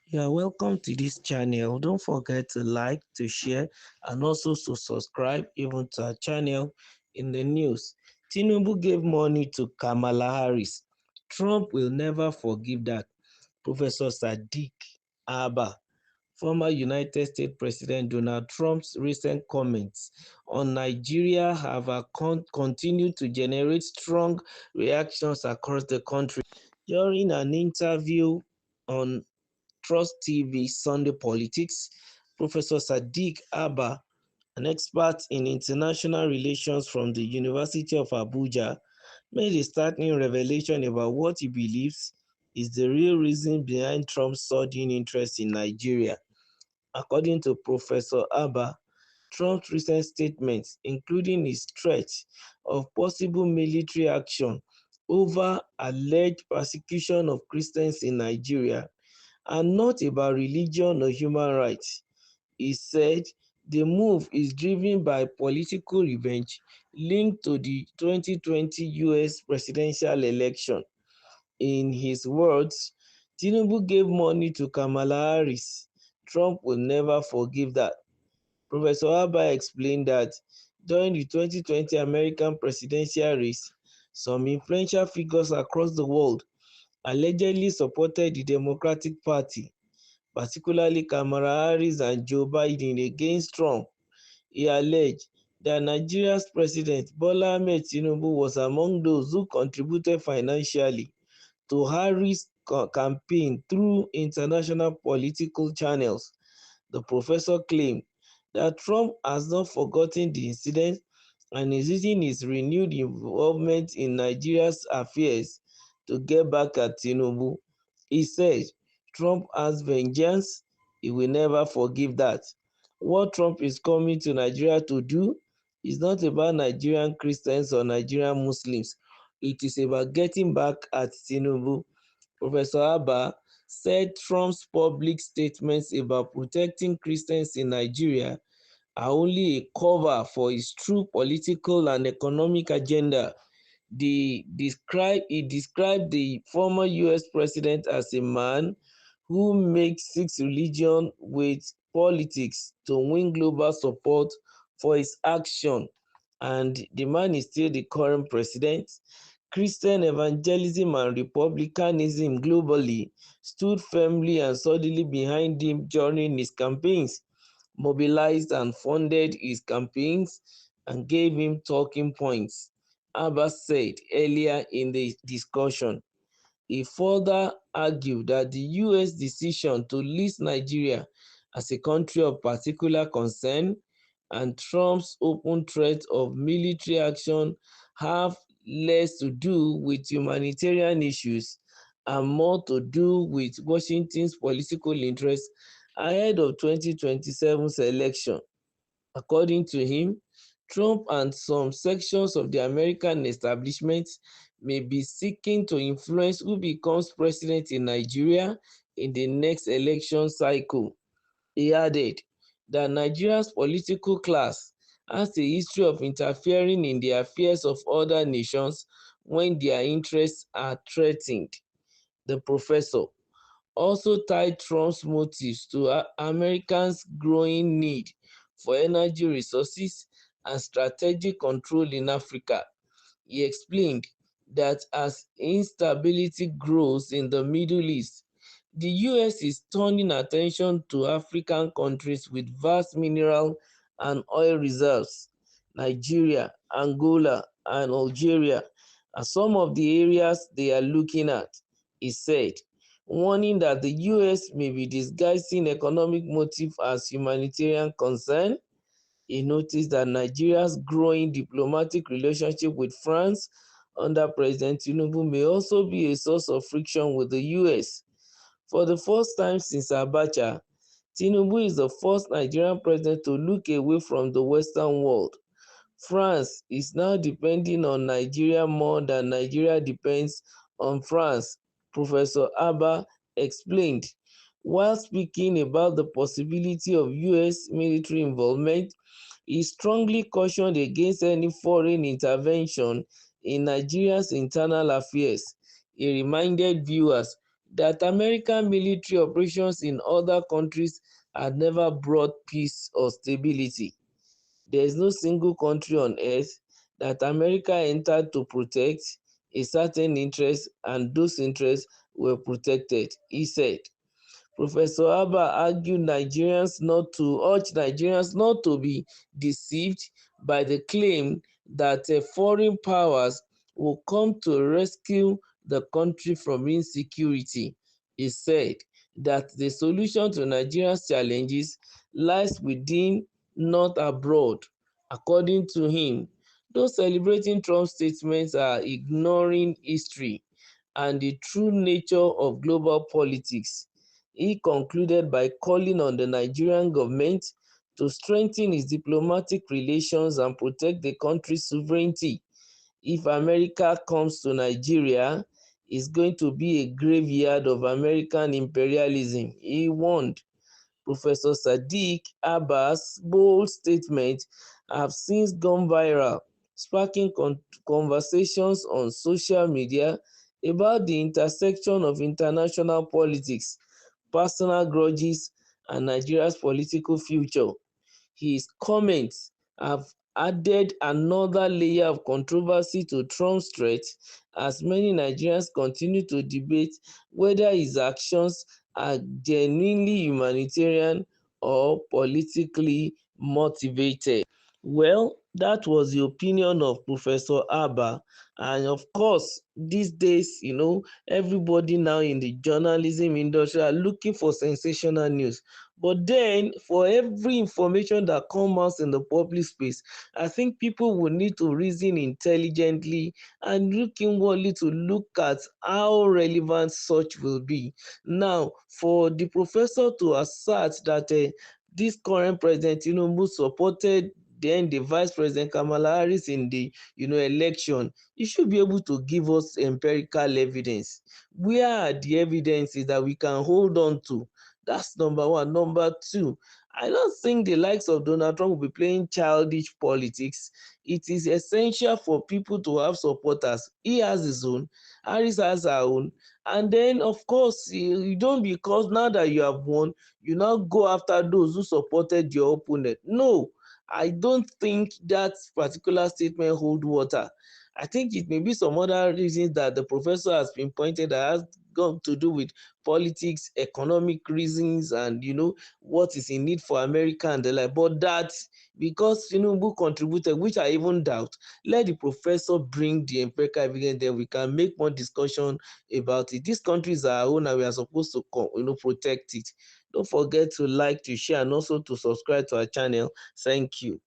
You are welcome to this channel. Don't forget to like, to share, and also to subscribe even to our channel. In the news, Tinubu gave money to Kamala Harris. Trump will never forgive that. Professor Sadiq Abba, former United States President Donald Trump's recent comments on Nigeria have continued to generate strong reactions across the country. During an interview on Trust TV Sunday Politics, Professor Sadiq Abba, an expert in international relations from the University of Abuja, made a startling revelation about what he believes is the real reason behind Trump's sudden interest in Nigeria. According to Professor Abba, Trump's recent statements, including his threat of possible military action over alleged persecution of Christians in Nigeria, are not about religion or human rights. He said the move is driven by political revenge linked to the 2020 US presidential election. In his words, Tinubu gave money to Kamala Harris. Trump will never forgive that. Professor Abba explained that during the 2020 American presidential race, some influential figures across the world allegedly supported the Democratic Party, particularly Kamala Harris and Joe Biden, against Trump. He alleged that Nigeria's President Bola Ahmed Tinubu was among those who contributed financially to Harris' campaign through international political channels. The professor claimed that Trump has not forgotten the incident and is using his renewed involvement in Nigeria's affairs to get back at Tinubu. He said, Trump has vengeance, he will never forgive that. What Trump is coming to Nigeria to do is not about Nigerian Christians or Nigerian Muslims. It is about getting back at Tinubu. Professor Abba said Trump's public statements about protecting Christians in Nigeria are only a cover for his true political and economic agenda. He described the former US president as a man who mixes religion with politics to win global support for his action, and the man is still the current president. Christian evangelism and republicanism globally stood firmly and solidly behind him during his campaigns, mobilized and funded his campaigns, and gave him talking points, Abbas said earlier in the discussion. He further argued that the US decision to list Nigeria as a country of particular concern and Trump's open threat of military action have less to do with humanitarian issues and more to do with Washington's political interests ahead of 2027's election. According to him, Trump and some sections of the American establishment may be seeking to influence who becomes president in Nigeria in the next election cycle. He added that Nigeria's political class has a history of interfering in the affairs of other nations when their interests are threatened. The professor also tied Trump's motives to Americans' growing need for energy resources and strategic control in Africa. He explained that as instability grows in the Middle East, the US is turning attention to African countries with vast mineral and oil reserves. Nigeria, Angola, and Algeria are some of the areas they are looking at, he said, warning that the US may be disguising economic motive as humanitarian concern. He noticed that Nigeria's growing diplomatic relationship with France under President Tinubu may also be a source of friction with the US. For the first time since Abacha, Tinubu is the first Nigerian president to look away from the Western world. France is now depending on Nigeria more than Nigeria depends on France, Professor Abba explained. While speaking about the possibility of US military involvement, he strongly cautioned against any foreign intervention in Nigeria's internal affairs. He reminded viewers that American military operations in other countries had never brought peace or stability. There is no single country on earth that America entered to protect a certain interest, and those interests were protected, he said. Professor Abba urged Nigerians not to be deceived by the claim that foreign powers will come to rescue the country from insecurity. He said that the solution to Nigeria's challenges lies within, not abroad. According to him, those celebrating Trump's statements are ignoring history and the true nature of global politics. He concluded by calling on the Nigerian government to strengthen its diplomatic relations and protect the country's sovereignty. If America comes to Nigeria, it's going to be a graveyard of American imperialism, he warned. Professor Sadiq Abbas' bold statements have since gone viral, sparking conversations on social media about the intersection of international politics, personal grudges, and Nigeria's political future. His comments have added another layer of controversy to Trump's threat as many Nigerians continue to debate whether his actions are genuinely humanitarian or politically motivated. Well, that was the opinion of Professor Abba. And of course, these days, everybody now in the journalism industry are looking for sensational news. But then, for every information that comes out in the public space, I think people will need to reason intelligently and look inwardly to look at how relevant such will be. Now, for the professor to assert that this current president Tinubu supported then the Vice President Kamala Harris in the election, you should be able to give us empirical evidence. Where are the evidences that we can hold on to? That's number one. Number two, I don't think the likes of Donald Trump will be playing childish politics. It is essential for people to have supporters. He has his own, Harris has her own. And then, of course, you don't, because now that you have won, you now go after those who supported your opponent. No, I don't think that particular statement hold water. I think it may be some other reasons that the professor has pinpointed that has got to do with politics, economic reasons, and what is in need for America and the like. But that because Tinubu contributed, which I even doubt, let the professor bring the empirical evidence, then we can make more discussion about it. This country is our own, and we are supposed to protect it. Don't forget to like, to share, and also to subscribe to our channel. Thank you.